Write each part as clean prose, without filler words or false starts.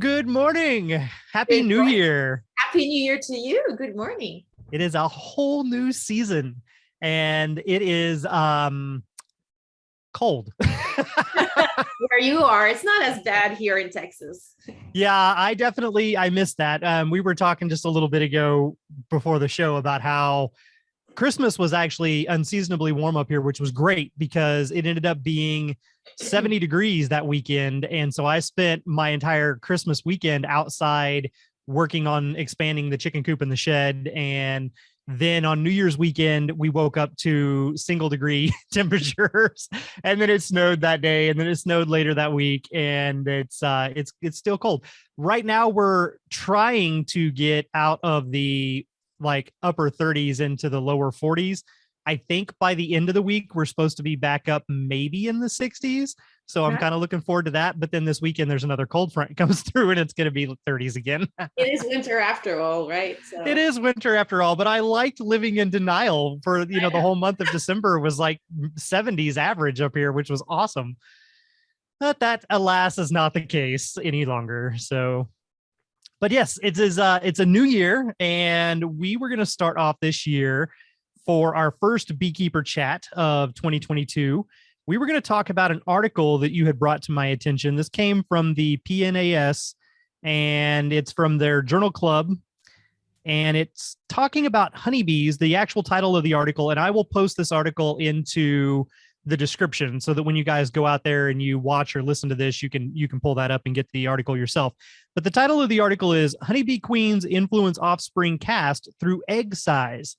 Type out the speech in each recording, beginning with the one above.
Good morning. Happy Good New morning. Year. Happy New Year to you. Good morning. It is a whole new season and it is cold. Where you are, it's not as bad here in Texas. Yeah, I missed that. We were talking just a little bit ago before the show about how Christmas was actually unseasonably warm up here, which was great because it ended up being 70 degrees that weekend. And so I spent my entire Christmas weekend outside working on expanding the chicken coop in the shed. And then on New Year's weekend, we woke up to single degree temperatures, and then it snowed that day, and then it snowed later that week, and it's still cold. Right now, we're trying to get out of the like upper 30s into the lower 40s. I think by the end of the week, we're supposed to be back up maybe in the 60s. So I'm Huh? kind of looking forward to that. But then this weekend, there's another cold front comes through and it's going to be 30s again. It is winter after all, right? It So is winter after all, but I liked living in denial for, I the know. whole month of December was like 70s average up here, which was awesome. But that, alas, is not the case any longer. So, but yes, it's a new year, and we were going to start off this year for our first Beekeeper chat of 2022. We were going to talk about an article that you had brought to my attention. This came from the PNAS, and it's from their journal club, and it's talking about honeybees, the actual title of the article. And I will post this article into the description so that when you guys go out there and you watch or listen to this, you can pull that up and get the article yourself. But the title of the article is Honeybee Queens Influence Offspring Cast Through Egg Size.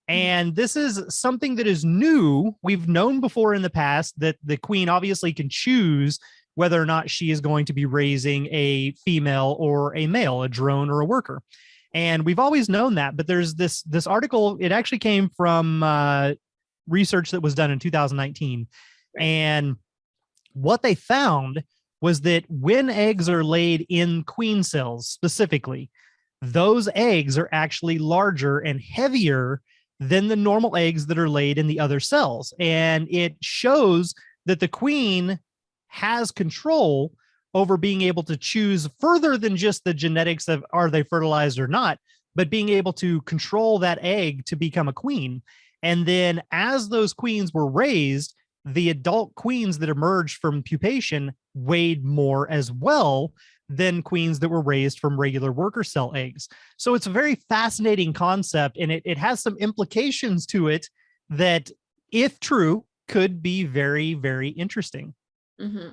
And this is something that is new. We've known before in the past that the queen obviously can choose whether or not she is going to be raising a female or a male, a drone or a worker. And we've always known that, but there's this article. It actually came from research that was done in 2019, Right. and what they found was that when eggs are laid in queen cells specifically, those eggs are actually larger and heavier than the normal eggs that are laid in the other cells. And it shows that the queen has control over being able to choose further than just the genetics of are they fertilized or not, but being able to control that egg to become a queen. And then as those queens were raised, the adult queens that emerged from pupation weighed more as well than queens that were raised from regular worker cell eggs. So it's a very fascinating concept, and it has some implications to it that, if true, could be very, very interesting. Mm-hmm.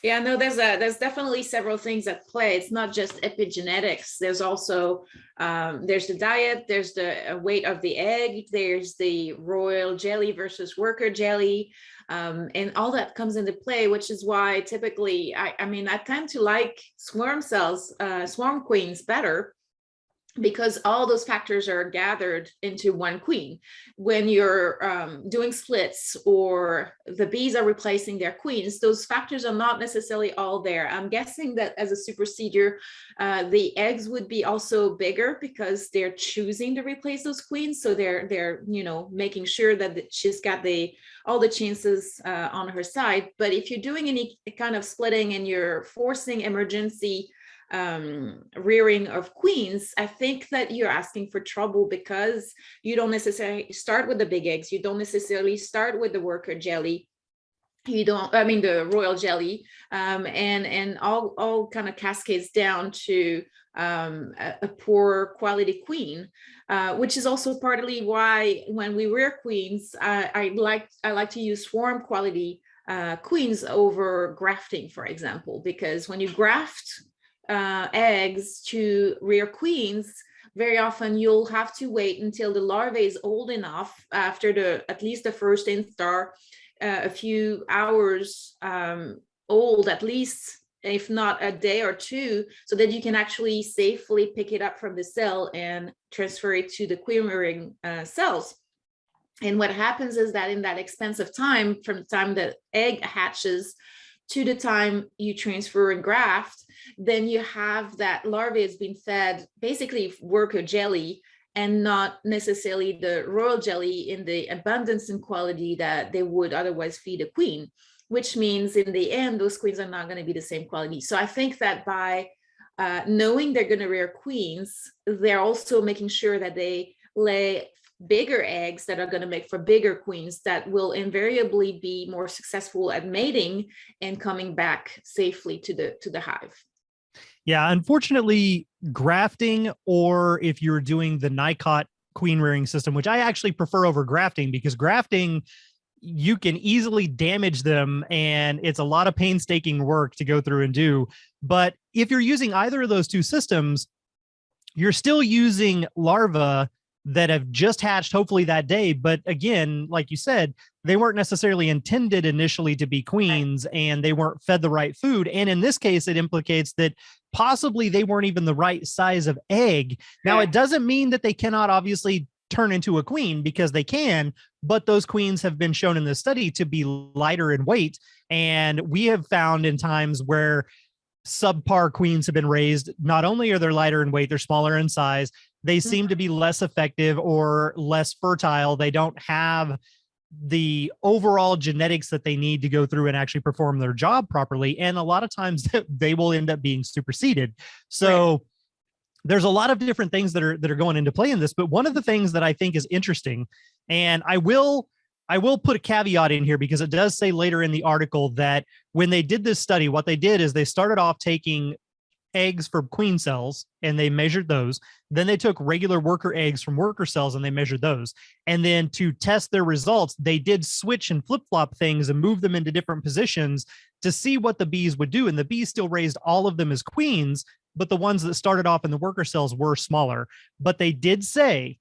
Yeah, no, there's definitely several things at play. It's not just epigenetics. There's also there's the diet, there's the weight of the egg, there's the royal jelly versus worker jelly, and all that comes into play. Which is why typically, I mean, I tend to like swarm cells, swarm queens better, because all those factors are gathered into one queen. When you're doing splits or the bees are replacing their queens, those factors are not necessarily all there. I'm guessing that as a supersedure, the eggs would be also bigger because they're choosing to replace those queens. So they're making sure that she's got all the chances on her side. But if you're doing any kind of splitting and you're forcing emergency rearing of queens, I think that you're asking for trouble, because you don't necessarily start with the big eggs. You don't necessarily start with the worker jelly. The royal jelly, and all kind of cascades down to a poor quality queen, which is also partly why when we rear queens, I like to use swarm quality queens over grafting, for example, because when you graft eggs to rear queens, very often you'll have to wait until the larvae is old enough, after at least the first instar, a few hours old at least, if not a day or two, so that you can actually safely pick it up from the cell and transfer it to the queen rearing cells. And what happens is that in that expensive time, from the time the egg hatches to the time you transfer and graft, then you have that larvae has been fed basically worker jelly, and not necessarily the royal jelly in the abundance and quality that they would otherwise feed a queen, which means in the end, those queens are not going to be the same quality. So I think that by knowing they're going to rear queens, they're also making sure that they lay bigger eggs that are going to make for bigger queens that will invariably be more successful at mating and coming back safely to the hive. Yeah, unfortunately, grafting, or if you're doing the NICOT queen rearing system, which I actually prefer over grafting, because grafting, you can easily damage them and it's a lot of painstaking work to go through and do. But if you're using either of those two systems, you're still using larvae that have just hatched, hopefully that day. But again, like you said, they weren't necessarily intended initially to be queens, and they weren't fed the right food. And in this case, it implicates that possibly they weren't even the right size of egg. Now, it doesn't mean that they cannot obviously turn into a queen, because they can, but those queens have been shown in this study to be lighter in weight. And we have found in times where subpar queens have been raised, not only are they lighter in weight, they're smaller in size, they seem to be less effective or less fertile. They don't have the overall genetics that they need to go through and actually perform their job properly. And a lot of times they will end up being superseded. So there's a lot of different things that are going into play in this. But one of the things that I think is interesting, and I will put a caveat in here, because it does say later in the article that when they did this study, what they did is they started off taking eggs from queen cells and they measured those. Then they took regular worker eggs from worker cells and they measured those. And then to test their results, they did switch and flip-flop things and move them into different positions to see what the bees would do. And the bees still raised all of them as queens, but the ones that started off in the worker cells were smaller. But they did say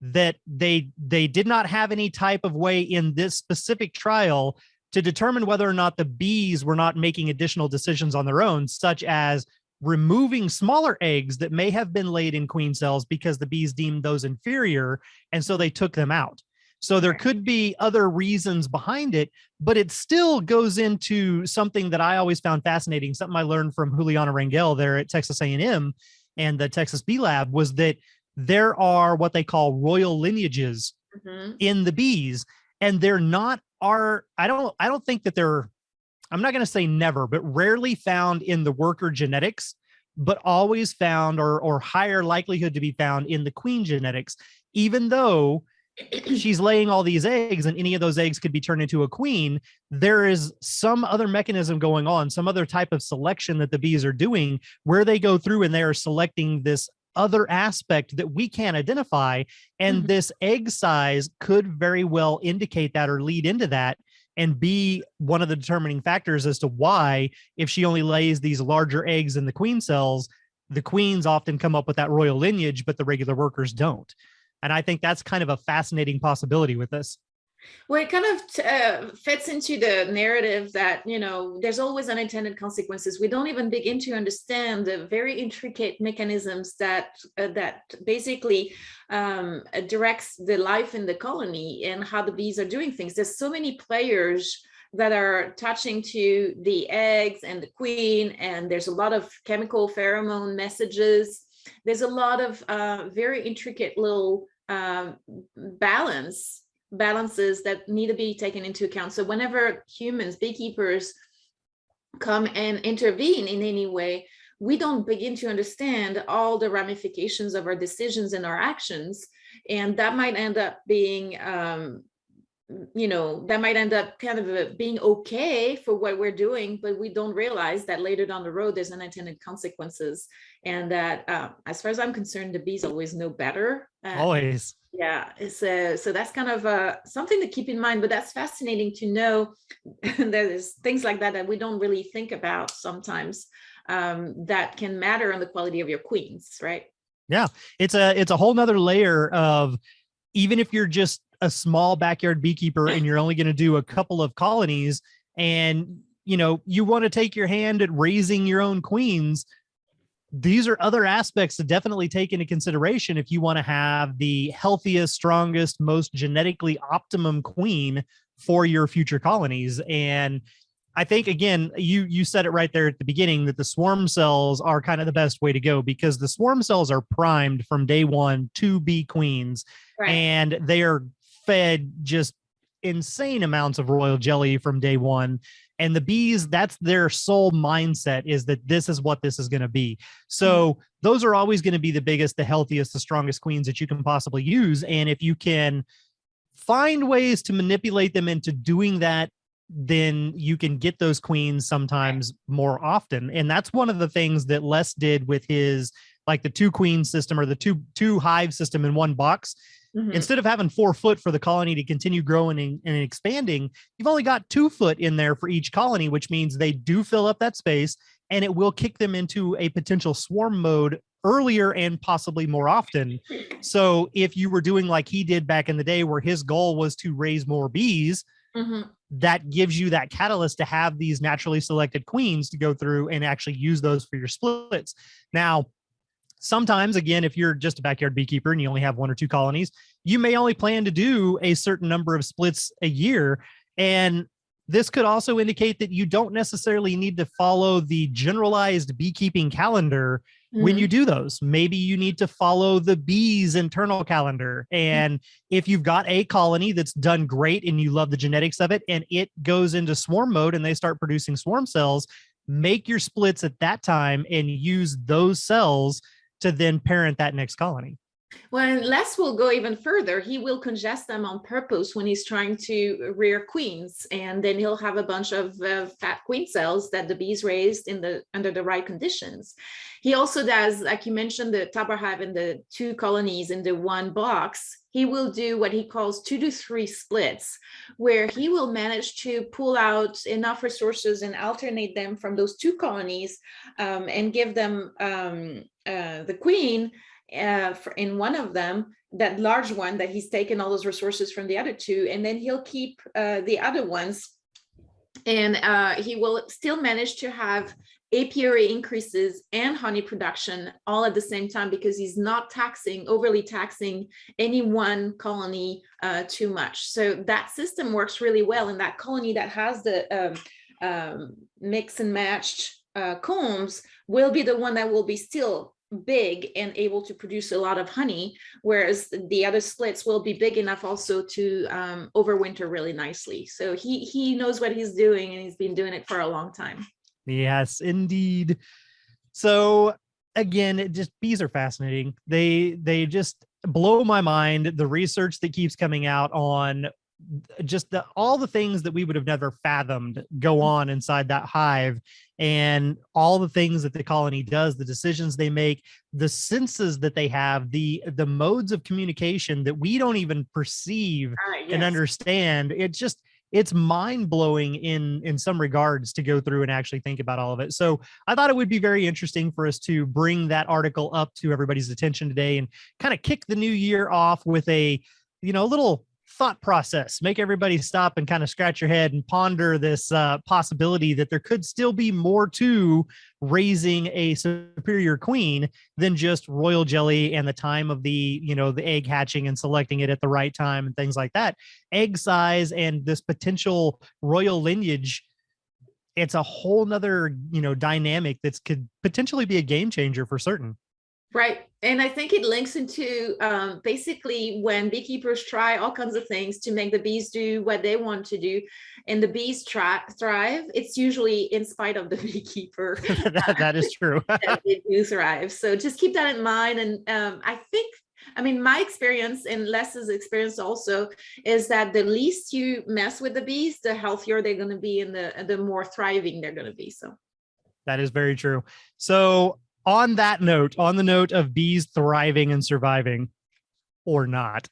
that they did not have any type of way in this specific trial to determine whether or not the bees were not making additional decisions on their own, such as removing smaller eggs that may have been laid in queen cells because the bees deemed those inferior, and so they took them out. So there could be other reasons behind it, but it still goes into something that I always found fascinating, something I learned from Juliana Rangel there at Texas A&M and the Texas Bee Lab, was that there are what they call royal lineages in the bees, and they're not I don't think that they're, I'm not going to say never, but rarely found in the worker genetics, but always found or higher likelihood to be found in the queen genetics, even though she's laying all these eggs and any of those eggs could be turned into a queen. There is some other mechanism going on, some other type of selection that the bees are doing, where they go through and they are selecting this other aspect that we can't identify. And this egg size could very well indicate that or lead into that and be one of the determining factors as to why, if she only lays these larger eggs in the queen cells, the queens often come up with that royal lineage, but the regular workers don't. And I think that's kind of a fascinating possibility with this. Well, it kind of fits into the narrative that, you know, there's always unintended consequences. We don't even begin to understand the very intricate mechanisms that basically directs the life in the colony and how the bees are doing things. There's so many players that are touching to the eggs and the queen, and there's a lot of chemical pheromone messages. There's a lot of very intricate little balances that need to be taken into account. So whenever humans, beekeepers, come and intervene in any way, we don't begin to understand all the ramifications of our decisions and our actions. And that might end up being, that might end up kind of being okay for what we're doing, but we don't realize that later down the road, there's unintended consequences. And that, as far as I'm concerned, the bees always know better. Always. Yeah, so that's kind of something to keep in mind, but that's fascinating to know. There's things like that we don't really think about sometimes, that can matter on the quality of your queens, right? Yeah, it's a whole nother layer of, even if you're just a small backyard beekeeper and you're only going to do a couple of colonies, and you want to take your hand at raising your own queens, these are other aspects to definitely take into consideration if you want to have the healthiest, strongest, most genetically optimum queen for your future colonies. And I think, again, you said it right there at the beginning, that the swarm cells are kind of the best way to go, because the swarm cells are primed from day one to be queens, right? And they are fed just insane amounts of royal jelly from day one. And the bees, that's their sole mindset, is that this is what this is going to be. So those are always going to be the biggest, the healthiest, the strongest queens that you can possibly use. And if you can find ways to manipulate them into doing that, then you can get those queens sometimes more often. And that's one of the things that Les did with his, like the 2 queen system, or the two hive system in one box. Instead of having 4 foot for the colony to continue growing and expanding, you've only got 2 foot in there for each colony, which means they do fill up that space, and it will kick them into a potential swarm mode earlier and possibly more often. So if you were doing like he did back in the day, where his goal was to raise more bees, that gives you that catalyst to have these naturally selected queens to go through and actually use those for your splits. Now, sometimes, again, if you're just a backyard beekeeper and you only have 1 or 2 colonies, you may only plan to do a certain number of splits a year. And this could also indicate that you don't necessarily need to follow the generalized beekeeping calendar when you do those. Maybe you need to follow the bees' internal calendar. And if you've got a colony that's done great and you love the genetics of it, and it goes into swarm mode and they start producing swarm cells, make your splits at that time and use those cells to then parent that next colony. Well, Les will go even further. He will congest them on purpose when he's trying to rear queens, and then he'll have a bunch of fat queen cells that the bees raised under the right conditions. He also does, like you mentioned, the Tabar hive and the 2 colonies in the 1 box. He will do what he calls 2 to 3 splits, where he will manage to pull out enough resources and alternate them from those 2 colonies, and give them the queen in one of them, that large one that he's taken all those resources from the other 2, and then he'll keep the other ones, and he will still manage to have apiary increases and honey production all at the same time, because he's not overly taxing any one colony too much. So that system works really well. And that colony that has the mix and matched combs will be the one that will be still big and able to produce a lot of honey, whereas the other splits will be big enough also to overwinter really nicely. So he knows what he's doing, and he's been doing it for a long time. Yes, indeed. So again, bees are fascinating. They just blow my mind. The research that keeps coming out on just all the things that we would have never fathomed go on inside that hive, and all the things that the colony does, the decisions they make, the senses that they have, the modes of communication that we don't even perceive and understand. It's mind-blowing in some regards to go through and actually think about all of it. So I thought it would be very interesting for us to bring that article up to everybody's attention today, and kind of kick the new year off with a little thought process, make everybody stop and kind of scratch your head and ponder this possibility that there could still be more to raising a superior queen than just royal jelly and the time of the egg hatching and selecting it at the right time and things like that. Egg size and this potential royal lineage, it's a whole nother dynamic that could potentially be a game changer for certain. Right. And I think it links into basically when beekeepers try all kinds of things to make the bees do what they want to do, and the bees thrive, it's usually in spite of the beekeeper. That is true. That they do thrive. So just keep that in mind. And I mean, my experience and Les's experience also is that the least you mess with the bees, the healthier they're going to be, and the more thriving they're going to be. So that is very true. So on that note, on the note of bees thriving and surviving, or not,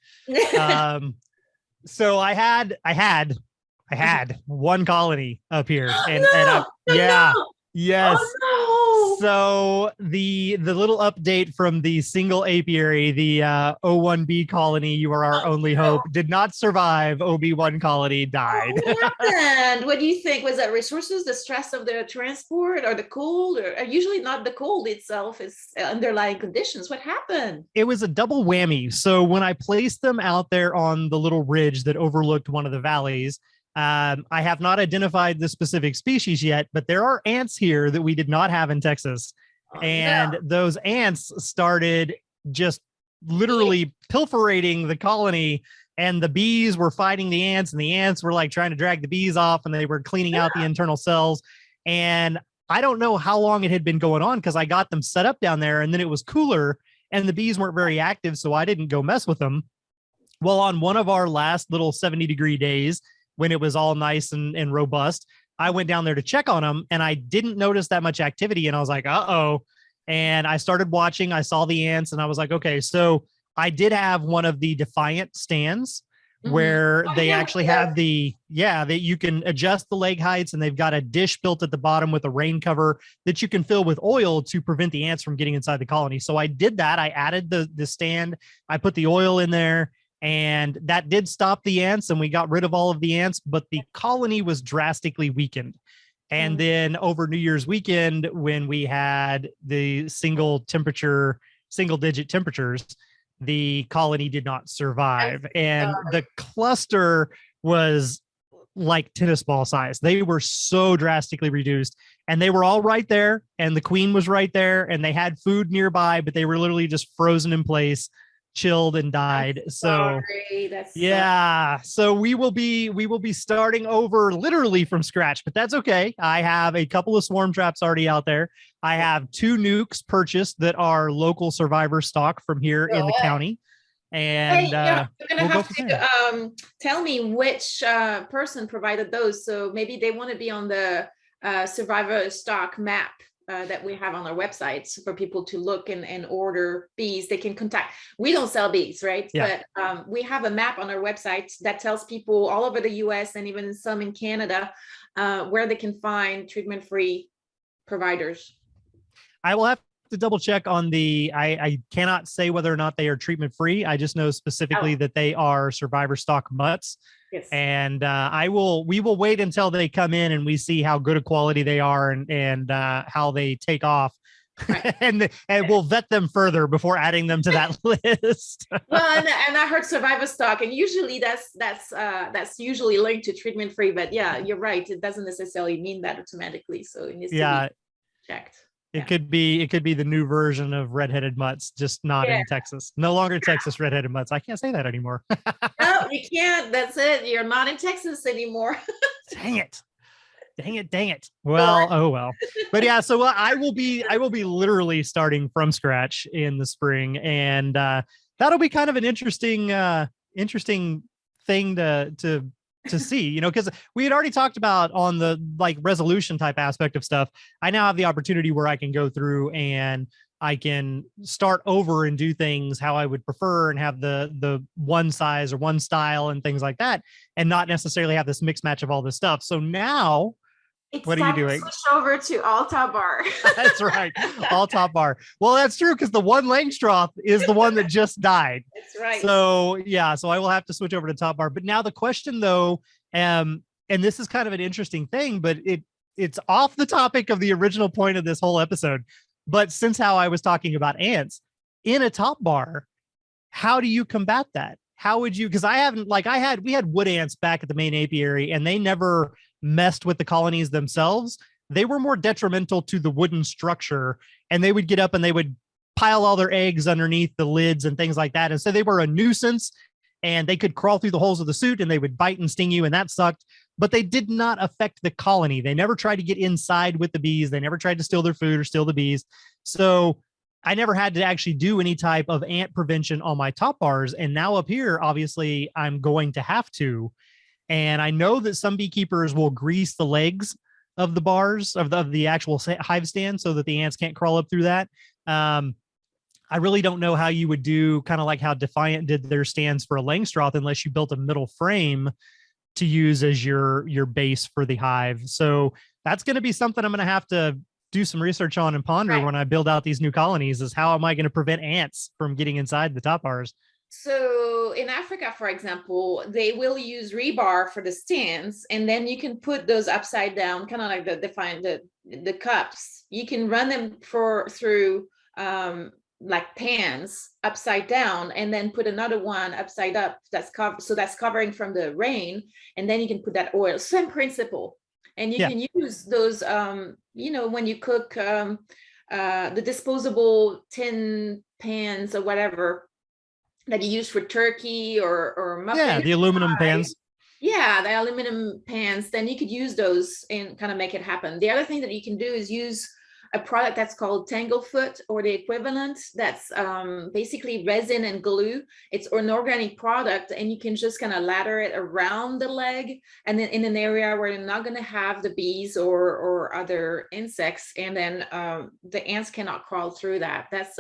so I had 1 colony up here, yes. Oh, no. So the little update from the single apiary, the O1B colony, you are our only hope, did not survive. OB1 colony died. What happened? What do you think? Was that resources, the stress of the transport, or the cold, or usually not the cold itself, is underlying conditions? What happened? It was a double whammy. So when I placed them out there on the little ridge that overlooked one of the valleys, I have not identified the specific species yet, but there are ants here that we did not have in Texas. Those ants started just literally pilferating the colony and the bees were fighting the ants, and the ants were like trying to drag the bees off, and they were cleaning out the internal cells. And I don't know how long it had been going on because I got them set up down there, and then it was cooler and the bees weren't very active, so I didn't go mess with them. Well, on one of our last little 70-degree days when it was all nice and robust, I went down there to check on them, and I didn't notice that much activity. And I was like, uh-oh. And I started watching. I saw the ants, and I was like, okay, so I did have one of the Defiant stands where they actually have that you can adjust the leg heights, and they've got a dish built at the bottom with a rain cover that you can fill with oil to prevent the ants from getting inside the colony. So I did that. I added the stand, I put the oil in there, and that did stop the ants, and we got rid of all of the ants, but the colony was drastically weakened. And then over New Year's weekend, when we had the single digit temperatures, the colony did not survive. And the cluster was like tennis ball size. They were so drastically reduced, and they were all right there. And the queen was right there, and they had food nearby, but they were literally just frozen in place, chilled, and died. So yeah, so we will be starting over literally from scratch, but that's okay. I have a couple of swarm traps already out there. I have 2 nukes purchased that are local survivor stock from here in the county. And you're gonna have to tell me which person provided those. So maybe they want to be on the survivor stock map that we have on our websites for people to look and order bees. They can contact. We don't sell bees, right? Yeah. But we have a map on our website that tells people all over the US and even some in Canada where they can find treatment-free providers. I will have to double check on I cannot say whether or not they are treatment-free. I just know specifically that they are survivor stock mutts. Yes. And we will wait until they come in and we see how good a quality they are and how they take off. Right. and we'll vet them further before adding them to that list. Well, and I heard survivor stock, and usually that's usually linked to treatment free. But yeah, you're right. It doesn't necessarily mean that automatically. So it needs to be checked. It could be the new version of redheaded mutts, just not in Texas. No longer Texas redheaded mutts. I can't say that anymore. No, you can't. That's it. You're not in Texas anymore. Dang it. Well, oh well. But yeah, so I will be literally starting from scratch in the spring, and that'll be kind of an interesting thing to see, because we had already talked about on the like resolution type aspect of stuff. I now have the opportunity where I can go through and I can start over and do things how I would prefer and have the one size or one style and things like that, and not necessarily have this mix match of all this stuff. So now what are you doing? Switch over to all top bar. That's right. All top bar. Well, that's true, because the one Langstroth is the one that just died. That's right. So yeah, so I will have to switch over to top bar. But now the question though, and this is kind of an interesting thing, but it's off the topic of the original point of this whole episode. But since how I was talking about ants in a top bar, how do you combat that? How would you, because we had wood ants back at the main apiary, and they never messed with the colonies themselves. They were more detrimental to the wooden structure, and they would get up and they would pile all their eggs underneath the lids and things like that. And so they were a nuisance, and they could crawl through the holes of the suit, and they would bite and sting you, and that sucked. But they did not affect the colony. They never tried to get inside with the bees. They never tried to steal their food or steal the bees. So I never had to actually do any type of ant prevention on my top bars. And now up here, obviously, I'm going to have to. And I know that some beekeepers will grease the legs of the bars of the actual hive stand so that the ants can't crawl up through that. I really don't know how you would do kind of like how Defiant did their stands for a Langstroth, unless you built a middle frame to use as your base for the hive. So that's going to be something I'm going to have to do some research on and ponder when I build out these new colonies, is how am I going to prevent ants from getting inside the top bars? So in Africa, for example, they will use rebar for the stands, and then you can put those upside down, kind of like the cups. You can run them through like pans upside down, and then put another one upside up that's covering from the rain, and then you can put that oil. Same principle. And you can use those when you cook the disposable tin pans or whatever. that you use for turkey or Yeah, muffin the aluminum pie. pans. Yeah, the aluminum pans, then you could use those and kind of make it happen. The other thing that you can do is use a product that's called Tanglefoot or the equivalent. That's basically resin and glue. It's an organic product, and you can just kind of lather it around the leg and then in an area where you're not going to have the bees or other insects, and then the ants cannot crawl through that. That's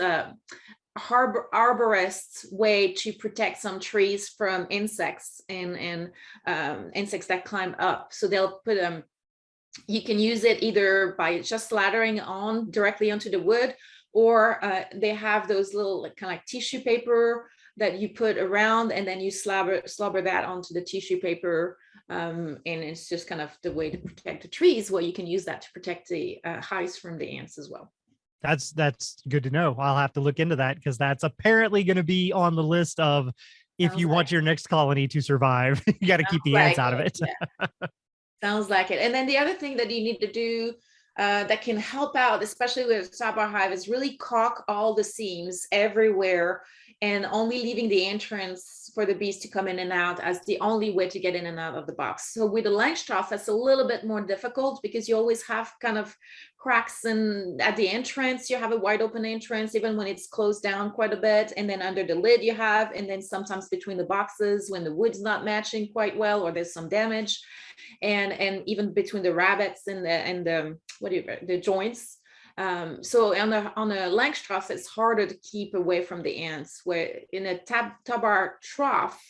arborist's way to protect some trees from insects and insects that climb up. So they'll put you can use it either by just lathering on directly onto the wood, or they have those little kind of like tissue paper that you put around, and then you slobber that onto the tissue paper. And it's just kind of the way to protect the trees. Well, you can use that to protect the hives from the ants as well. That's good to know. I'll have to look into that, because that's apparently going to be on the list of, if Sounds you want like your next colony to survive, you got to keep the ants out of it. Yeah. Sounds like it. And then the other thing that you need to do that can help out, especially with top bar hive, is really caulk all the seams everywhere, and only leaving the entrance for the bees to come in and out as the only way to get in and out of the box. So with the Langstroth, that's a little bit more difficult, because you always have kind of cracks, and at the entrance you have a wide open entrance even when it's closed down quite a bit, and then under the lid you have, and then sometimes between the boxes when the wood's not matching quite well or there's some damage, and even between the rabbets and the joints. So on a Langstroth, it's harder to keep away from the ants, where in a tabar trough,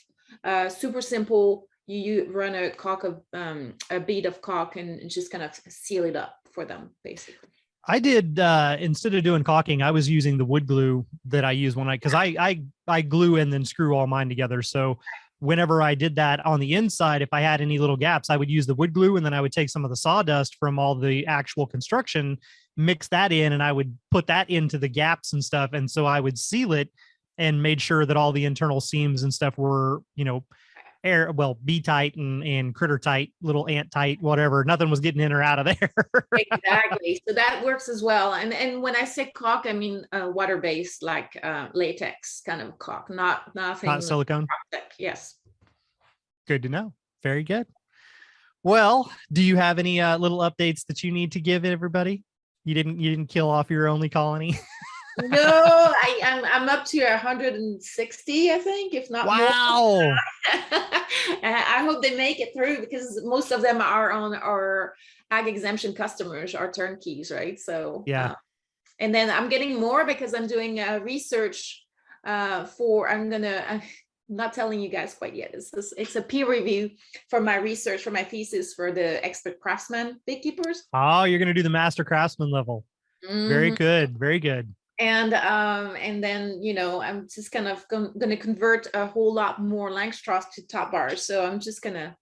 super simple, you run a bead of caulk and just kind of seal it up for them, basically. I did, instead of doing caulking, I was using the wood glue that I use because I glue and then screw all mine together. So whenever I did that on the inside, if I had any little gaps, I would use the wood glue, and then I would take some of the sawdust from all the actual construction, mix that in, and I would put that into the gaps and stuff. And so I would seal it and made sure that all the internal seams and stuff were, bee tight and critter tight, little ant tight, whatever. Nothing was getting in or out of there. Exactly. So that works as well. And when I say caulk, I mean water-based, like latex kind of caulk, nothing. Not silicone. Yes. Good to know. Very good. Well, do you have any little updates that you need to give everybody? You didn't kill off your only colony? No, I'm up to 160, I think, if not more. Wow. I hope they make it through, because most of them are on our ag exemption customers, our turnkeys, right? So yeah. And then I'm getting more because I'm doing research I'm not telling you guys quite yet. It's a peer review for my research, for my thesis for the expert craftsman beekeepers. Oh, you're going to do the master craftsman level. Mm-hmm. Very good. Very good. And then, I'm just kind of going to convert a whole lot more Langstroth to top bars. So I'm just going to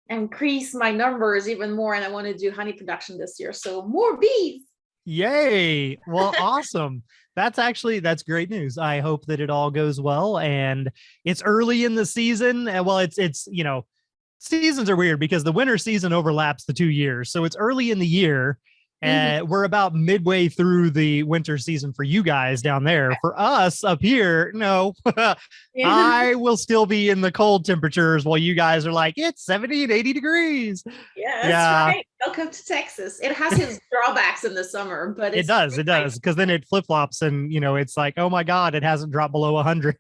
increase my numbers even more. And I want to do honey production this year. So more bees. Yay. Well, awesome. That's great news. I hope that it all goes well. And it's early in the season. And well, it's seasons are weird because the winter season overlaps the 2 years. So it's early in the year. We're about midway through the winter season for you guys down there. For us up here, no, I will still be in the cold temperatures while you guys are like, it's 70 and 80 degrees. Yeah, that's right. Welcome to Texas. It has its drawbacks in the summer, but it does. Because then it flip flops and, it's like, oh my God, it hasn't dropped below 100.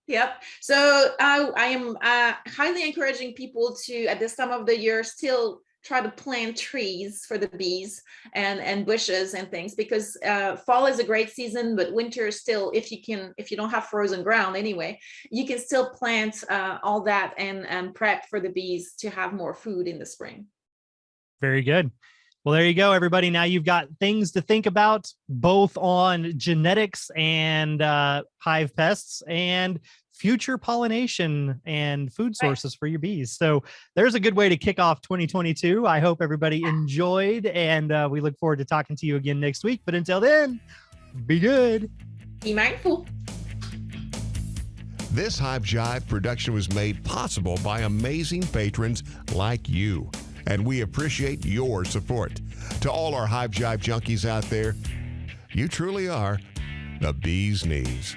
Yep. So I am highly encouraging people to, at this time of the year, still try to plant trees for the bees and bushes and things, because fall is a great season, but winter is still, if you don't have frozen ground anyway, you can still plant all that and prep for the bees to have more food in the spring. Very good. Well, there you go, everybody. Now you've got things to think about, both on genetics and hive pests and future pollination and food sources for your bees. So there's a good way to kick off 2022. I hope everybody enjoyed, and we look forward to talking to you again next week. But until then, be good. Be mindful. This Hive Jive production was made possible by amazing patrons like you, and we appreciate your support. To all our Hive Jive junkies out there, you truly are the bee's knees.